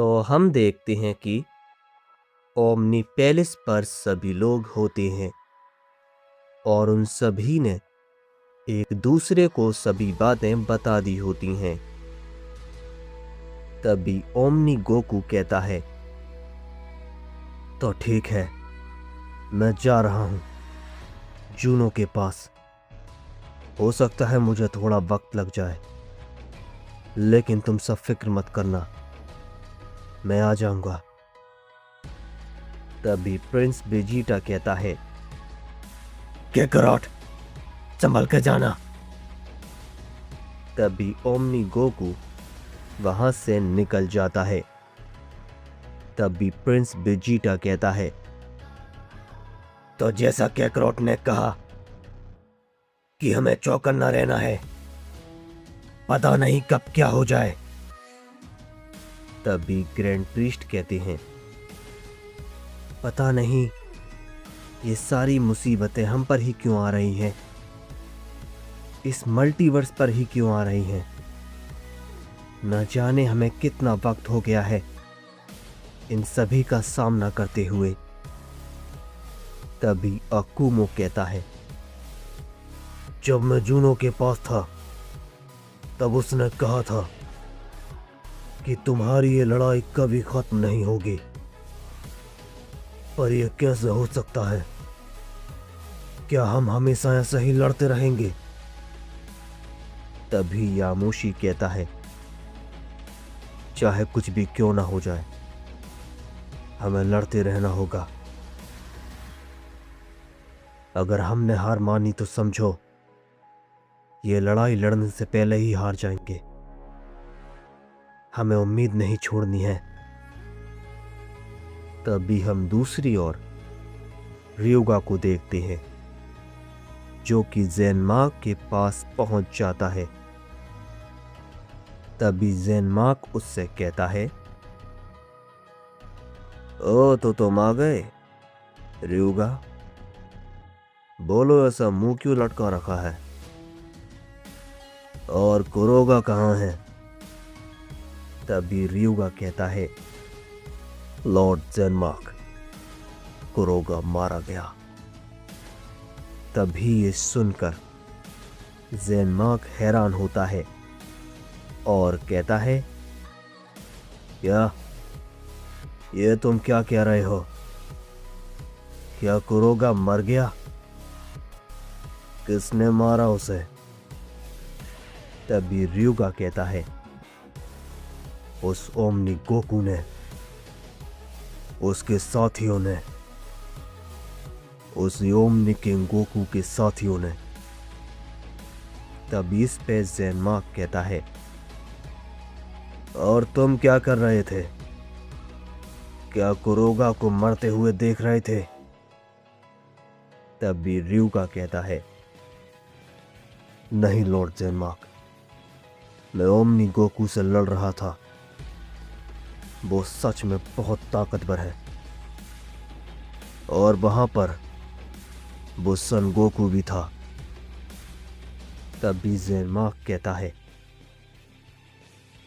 तो हम देखते हैं कि ओमनी पैलेस पर सभी लोग होते हैं और उन सभी ने एक दूसरे को सभी बातें बता दी होती हैं। तभी ओमनी गोकू कहता है, तो ठीक है, मैं जा रहा हूं जूनो के पास। हो सकता है मुझे थोड़ा वक्त लग जाए, लेकिन तुम सब फिक्र मत करना, मैं आ जाऊंगा। तभी प्रिंस वेजिटा कहता है, काकारोट, संभल के जाना। तभी ओमनी गोकू वहां से निकल जाता है। तभी प्रिंस वेजिटा कहता है, तो जैसा काकारोट ने कहा कि हमें चौकन्ना रहना है, पता नहीं कब क्या हो जाए। तभी ग्रैंड प्रीस्ट कहते हैं, पता नहीं ये सारी मुसीबतें हम पर ही क्यों आ रही हैं, इस मल्टीवर्स पर ही क्यों आ रही हैं। न जाने हमें कितना वक्त हो गया है इन सभी का सामना करते हुए। तभी अकुमो कहता है, जब मैं जूनो के पास था तब उसने कहा था कि तुम्हारी ये लड़ाई कभी खत्म नहीं होगी, पर यह कैसे हो सकता है? क्या हम हमेशा ऐसे ही लड़ते रहेंगे? तभी यामोशी कहता है, चाहे कुछ भी क्यों ना हो जाए, हमें लड़ते रहना होगा। अगर हमने हार मानी तो समझो ये लड़ाई लड़ने से पहले ही हार जाएंगे। हमें उम्मीद नहीं छोड़नी है। तभी हम दूसरी ओर रियोगा को देखते हैं, जो कि ज़ेनमार्क के पास पहुंच जाता है। तभी ज़ेनमार्क उससे कहता है, ओ तो तुम आ गए रियोगा, बोलो ऐसा मुंह क्यों लटका रखा है, और कुरोगा कहाँ है? तभी रियोगा कहता है, लॉर्ड ज़ेनमार्क, कुरोगा मारा गया। तभी ये सुनकर ज़ेनमार्क हैरान होता है और कहता है, क्या ये तुम क्या कह रहे हो? क्या कुरोगा मर गया? किसने मारा उसे? तभी रियोगा कहता है, उस ओमनी गोकू ने, उसके साथियों ने, उस ओमनी किंग गोकू के साथियों ने। तभी इस पे ज़ेनमार्क कहता है, और तुम क्या कर रहे थे? क्या कुरोगा को मरते हुए देख रहे थे? तभी रियोगा कहता है, नहीं लॉर्ड ज़ेनमार्क, मैं ओमनी गोकू से लड़ रहा था। वो सच में बहुत ताकतवर है, और वहां पर वो सन गोकू भी था। तभी ज़ेनमार्क कहता है,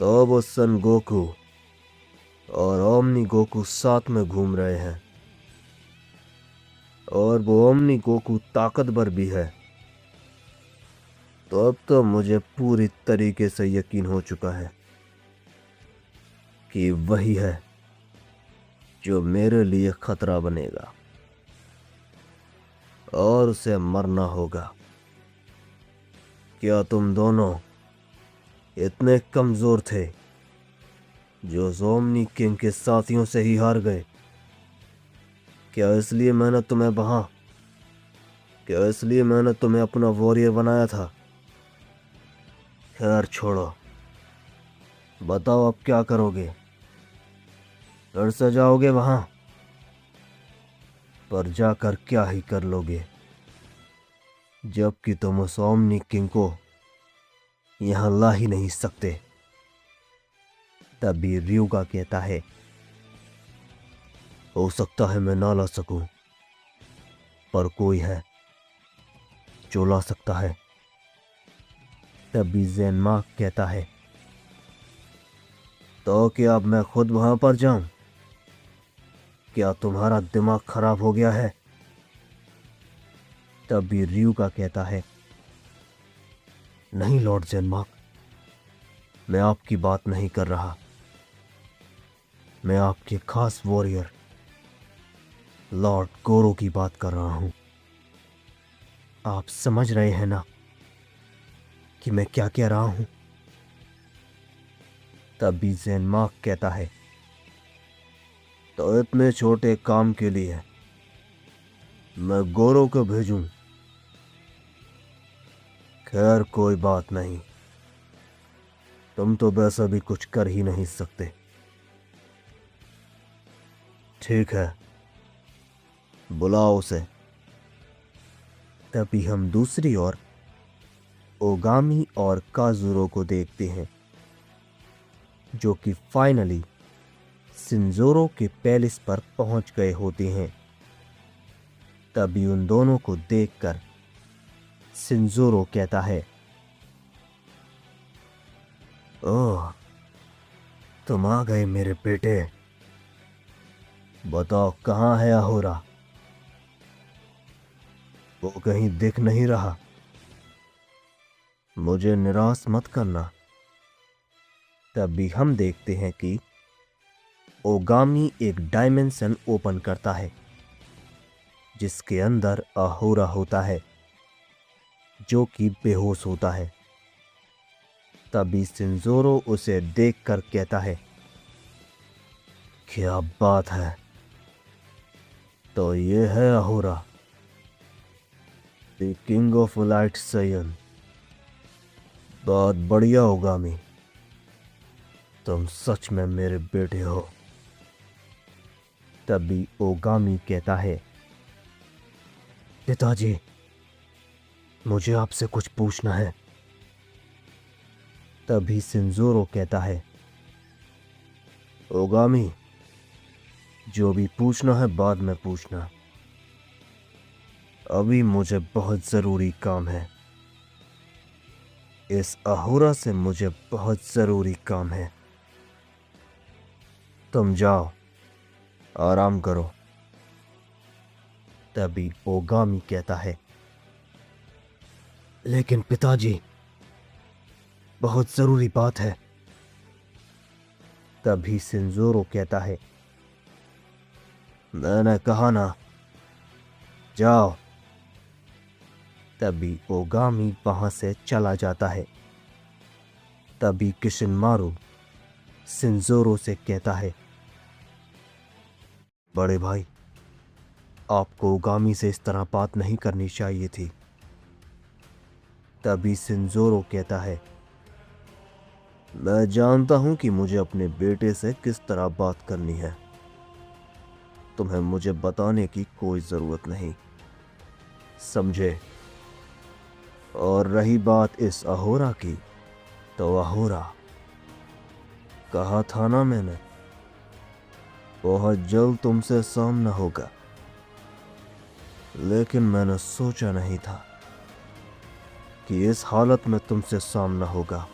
तो वो सन गोकू और ओमनी गोकू साथ में घूम रहे हैं, और वो ओमनी गोकू ताकतवर भी है। तो अब तो मुझे पूरी तरीके से यकीन हो चुका है कि वही है जो मेरे लिए खतरा बनेगा, और उसे मरना होगा। क्या तुम दोनों इतने कमजोर थे जो ओमनी किंग के साथियों से ही हार गए? क्या इसलिए मैंने तुम्हें अपना वॉरियर बनाया था? खैर छोड़ो, बताओ अब क्या करोगे? फिर से जाओगे वहां? पर जाकर क्या ही कर लोगे, जबकि तुम उस ओमनी किंग को यहां ला ही नहीं सकते। तभी रियोगा कहता है, हो सकता है मैं ना ला सकूं, पर कोई है जो ला सकता है। तभी ज़ेनमार्क कहता है, तो क्या अब मैं खुद वहां पर जाऊं? क्या तुम्हारा दिमाग खराब हो गया है? तभी रियूगा कहता है, नहीं लॉर्ड जेनमार्क, मैं आपकी बात नहीं कर रहा। मैं आपके खास वॉरियर लॉर्ड गोरो की बात कर रहा हूं। आप समझ रहे हैं ना कि मैं क्या कह रहा हूं? तभी जेनमार्क कहता है, तो इतने छोटे काम के लिए मैं गोरो को भेजूं? खैर कोई बात नहीं, तुम तो वैसा भी कुछ कर ही नहीं सकते। ठीक है, बुलाओ उसे। तभी हम दूसरी ओर ओगामी और काजुरो को देखते हैं, जो कि फाइनली शिनजोरो के पैलेस पर पहुंच गए होते हैं। तभी उन दोनों को देखकर शिनजोरो कहता है, ओह, तुम आ गए मेरे बेटे। बताओ कहाँ है अहोरा? वो कहीं दिख नहीं रहा। मुझे निराश मत करना। तभी हम देखते हैं कि ओगामी एक डायमेंशन ओपन करता है, जिसके अंदर अहोरा होता है, जो कि बेहोश होता है। तभी शिनजोरो उसे देखकर कहता है, क्या बात है, तो ये है अहोरा, द किंग ऑफ लाइट सयन। बहुत बढ़िया ओगामी, तुम सच में मेरे बेटे हो। तभी ओगामी कहता है, पिताजी, मुझे आपसे कुछ पूछना है। तभी शिनजोरो कहता है, ओगामी, जो भी पूछना है बाद में पूछना, अभी मुझे बहुत जरूरी काम है। इस अहोरा से मुझे बहुत जरूरी काम है। तुम जाओ, आराम करो। तभी ओगामी कहता है, लेकिन पिताजी, बहुत जरूरी बात है। तभी शिनजोरो कहता है, मैंने कहा ना, जाओ। तभी ओगामी वहां से चला जाता है। तभी किशिनमारू शिनजोरो से कहता है, बड़े भाई, आपको ओगामी से इस तरह बात नहीं करनी चाहिए थी। तभी शिनजोरो कहता है, मैं जानता हूं कि मुझे अपने बेटे से किस तरह बात करनी है। तुम्हें मुझे बताने की कोई जरूरत नहीं, समझे? और रही बात इस अहोरा की, तो अहोरा, कहा था ना मैंने, बहुत जल्द तुमसे सामना होगा। लेकिन मैंने सोचा नहीं था कि इस हालत में तुमसे सामना होगा।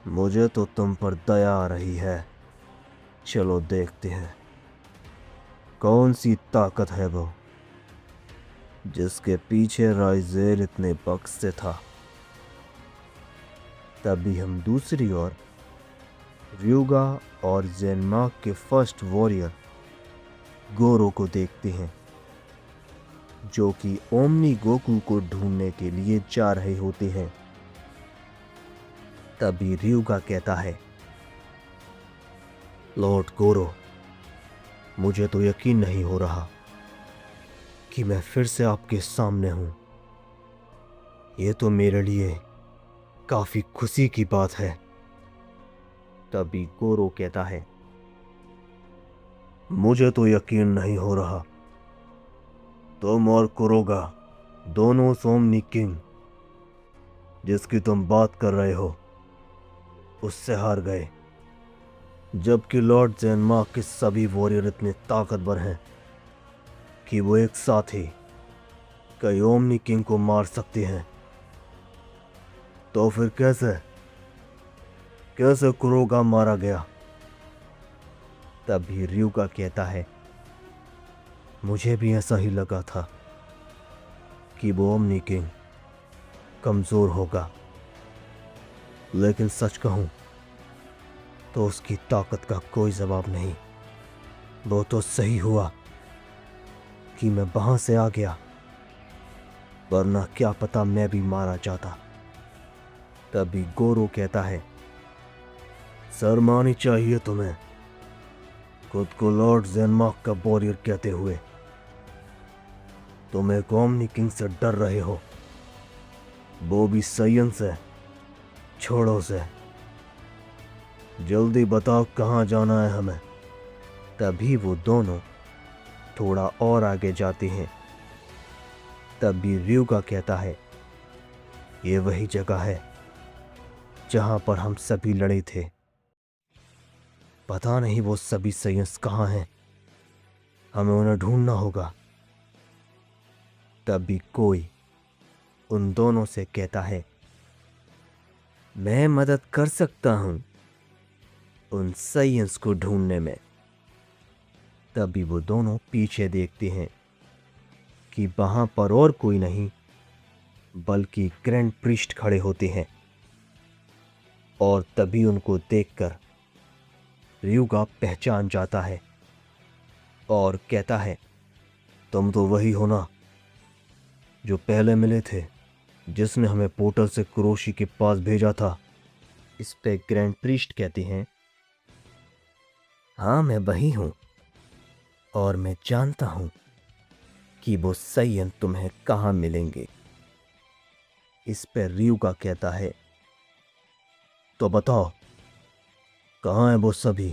मुझे तो तुम पर दया आ रही है। चलो देखते हैं, कौन सी ताकत है वो जिसके पीछे राइजेल इतने वक्त से था। तभी हम दूसरी ओर रियूगा और जेनमार्क के फर्स्ट वॉरियर गोरो को देखते हैं, जो कि ओमनी गोकू को ढूंढने के लिए जा रहे होते हैं। तभी रियूगा कहता है, लॉर्ड गोरो, मुझे तो यकीन नहीं हो रहा कि मैं फिर से आपके सामने हूं। यह तो मेरे लिए काफी खुशी की बात है। तभी गोरो कहता है, मुझे तो यकीन नहीं हो रहा। तुम और कुरोगा दोनों सोमनी किंग जिसकी तुम बात कर रहे हो, उससे हार गए, जबकि लॉर्ड जेनमार्क के सभी वॉरियर इतने ताकतवर हैं कि वो एक साथ ही कई ओमनी किंग को मार सकते हैं। तो फिर कैसे? कैसे कुरोगा मारा गया? तभी ryuga कहता है, मुझे भी ऐसा ही लगा था कि वो ओमनी किंग कमजोर होगा, लेकिन सच कहूं तो उसकी ताकत का कोई जवाब नहीं। वो तो सही हुआ कि मैं वहां से आ गया, वरना क्या पता मैं भी मारा जाता। तभी गोरो कहता है, शर्म आनी चाहिए तुम्हें, खुद को लॉर्ड ज़ेनमार्क का वॉरियर कहते हुए। तुम एक ओमनी किंग से डर रहे हो, वो भी साइयन से, छोड़ो से। जल्दी बताओ कहाँ जाना है हमें। तभी वो दोनों थोड़ा और आगे जाते हैं। तभी ryuga कहता है, ये वही जगह है जहां पर हम सभी लड़े थे। पता नहीं वो सभी साइयन्स कहाँ हैं, हमें उन्हें ढूंढना होगा। तभी कोई उन दोनों से कहता है, मैं मदद कर सकता हूं उन साइयन्स को ढूंढने में। तभी वो दोनों पीछे देखते हैं कि वहां पर और कोई नहीं बल्कि ग्रैंड प्रीस्ट खड़े होते हैं। और तभी उनको देखकर ryuga पहचान जाता है और कहता है, तुम तो वही हो ना जो पहले मिले थे, जिसने हमें पोर्टल से कुरोशी के पास भेजा था। इस पे ग्रैंड प्रीस्ट कहते हैं, हाँ मैं वही हूं और मैं जानता हूं कि वो साइयन तुम्हें कहां मिलेंगे। इस पे ryuga कहता है, तो बताओ कहां है वो सभी?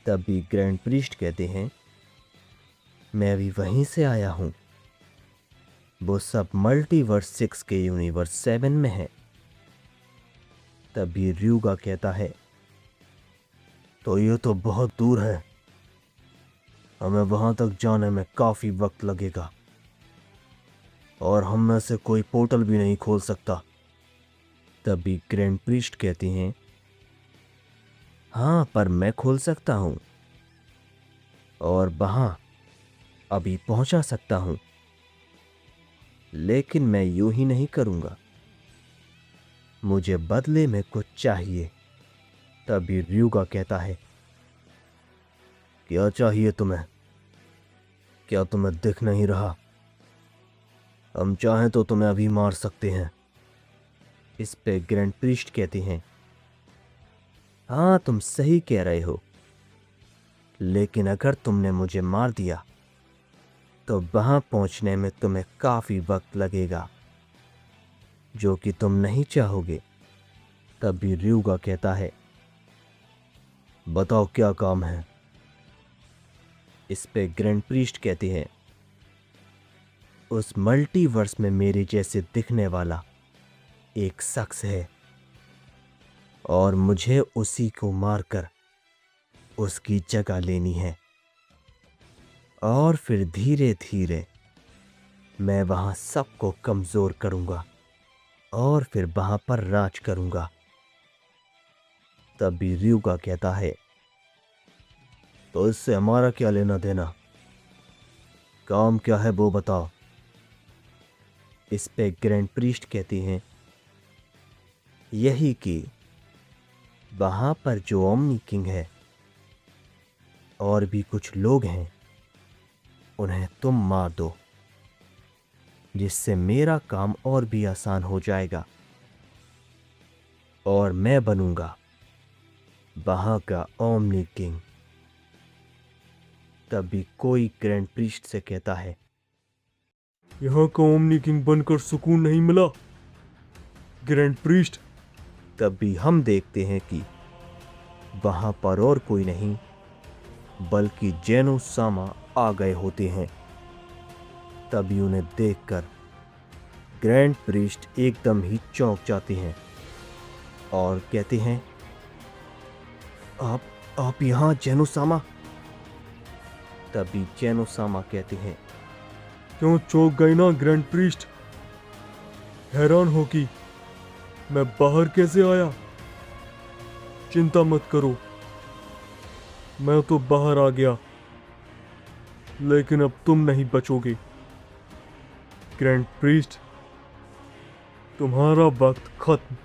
तभी ग्रैंड प्रीस्ट कहते हैं, मैं भी वहीं से आया हूं, वो सब मल्टीवर्स 6 के यूनिवर्स 7 में है। तभी ryuga कहता है, तो ये तो बहुत दूर है, हमें वहां तक जाने में काफी वक्त लगेगा और हम में से कोई पोर्टल भी नहीं खोल सकता। तभी ग्रैंड प्रीस्ट कहती हैं, हाँ पर मैं खोल सकता हूं और वहां अभी पहुंचा सकता हूं, लेकिन मैं यूं ही नहीं करूंगा, मुझे बदले में कुछ चाहिए। तभी ryuga कहता है, क्या चाहिए तुम्हें? क्या तुम्हें दिख नहीं रहा? हम चाहें तो तुम्हें अभी मार सकते हैं। इस पे ग्रैंड प्रीस्ट कहते हैं, हाँ तुम सही कह रहे हो, लेकिन अगर तुमने मुझे मार दिया तो वहां पहुंचने में तुम्हें काफी वक्त लगेगा, जो कि तुम नहीं चाहोगे। तभी ryuga कहता है, बताओ क्या काम है? इस पे ग्रैंड प्रीस्ट कहते हैं, उस मल्टीवर्स में मेरे जैसे दिखने वाला एक शख्स है और मुझे उसी को मारकर उसकी जगह लेनी है, और फिर धीरे धीरे मैं वहां सबको कमजोर करूंगा और फिर वहां पर राज करूंगा। तभी ryuga कहता है, तो इससे हमारा क्या लेना देना? काम क्या है वो बताओ। इस पे ग्रैंड प्रीस्ट कहती हैं, यही कि वहां पर जो ओमनी किंग है और भी कुछ लोग हैं, उन्हें तुम मार दो, जिससे मेरा काम और भी आसान हो जाएगा और मैं बनूंगा वहां का ओमनी किंग। तभी कोई ग्रैंड प्रीस्ट से कहता है, यहाँ का ओमनी किंग बनकर सुकून नहीं मिला ग्रैंड प्रीस्ट। तभी हम देखते हैं कि वहां पर और कोई नहीं बल्कि जेनो-सामा आ गए होते हैं। तभी उन्हें देखकर ग्रैंड प्रीस्ट एकदम ही चौंक जाते हैं और कहते हैं, आप यहाँ जेनो-सामा? तभी जेनो-सामा कहते हैं, क्यों चौंक गए ना ग्रैंड प्रीस्ट? हैरान हो कि मैं बाहर कैसे आया? चिंता मत करो, मैं तो बाहर आ गया, लेकिन अब तुम नहीं बचोगे। ग्रैंड प्रीस्ट, तुम्हारा वक्त खत्म।